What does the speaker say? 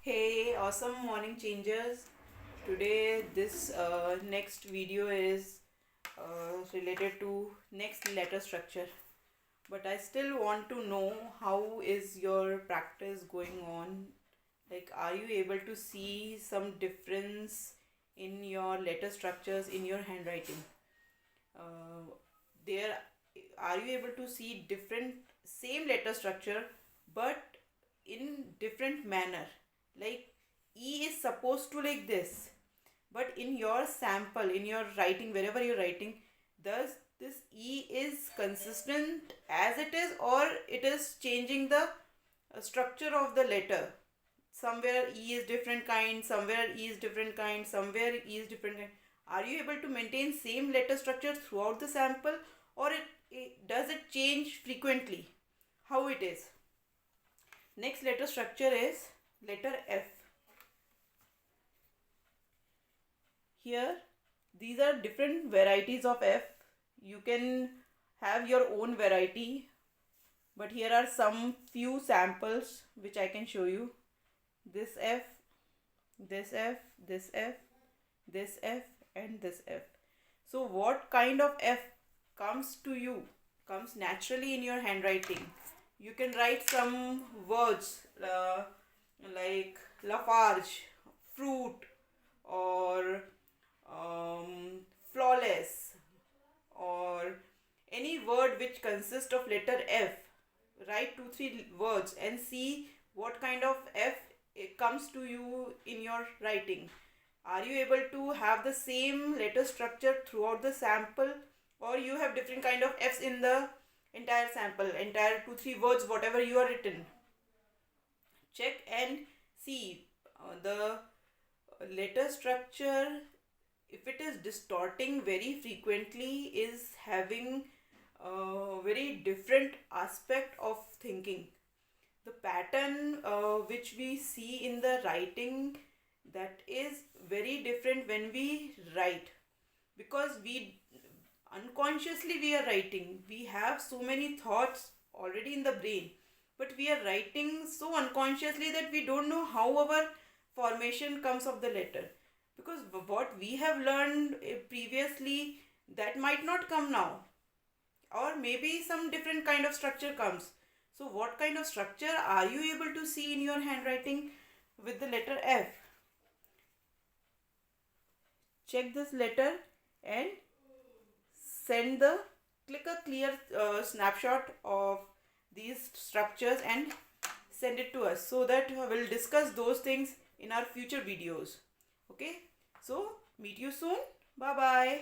Hey, awesome morning changers. Today, this next video is related to next letter structure. But I still want to know how is your practice going on? Like, are you able to see some difference in your letter structures in your handwriting? There, are you able to see different same letter structure but in different manner? Like E is supposed to like this, but in your sample, in your writing, wherever you're writing, does this E is consistent as it is, or it is changing the structure of the letter? Somewhere E is different kind, somewhere E is different kind, somewhere E is different kind. Are you able to maintain same letter structure throughout the sample, or it does it change frequently? How it is? Next letter structure is letter F. Here, these are different varieties of F. You can have your own variety, but here are some few samples which I can show you. This F, this F, this F, this F, and this F. So what kind of F comes to you, comes naturally in your handwriting? You can write some words like Lafarge, fruit, or flawless, or any word which consists of letter F. Write 2-3 words and see what kind of F it comes to you in your writing. Are you able to have the same letter structure throughout the sample, or you have different kind of F's in the entire sample, entire 2-3 words, whatever you are written? Check and see the letter structure. If it is distorting very frequently, is having a very different aspect of thinking. The pattern which we see in the writing, that is very different when we write, because we unconsciously we are writing, we have so many thoughts already in the brain, but we are writing so unconsciously that we don't know how our formation comes of the letter, because what we have learned previously, that might not come now, or maybe some different kind of structure comes. So what kind of structure are you able to see in your handwriting with the letter F? Check this letter and send the click a clear snapshot of these structures and send it to us, so that we'll discuss those things in our future videos. Okay, so meet you soon. Bye bye.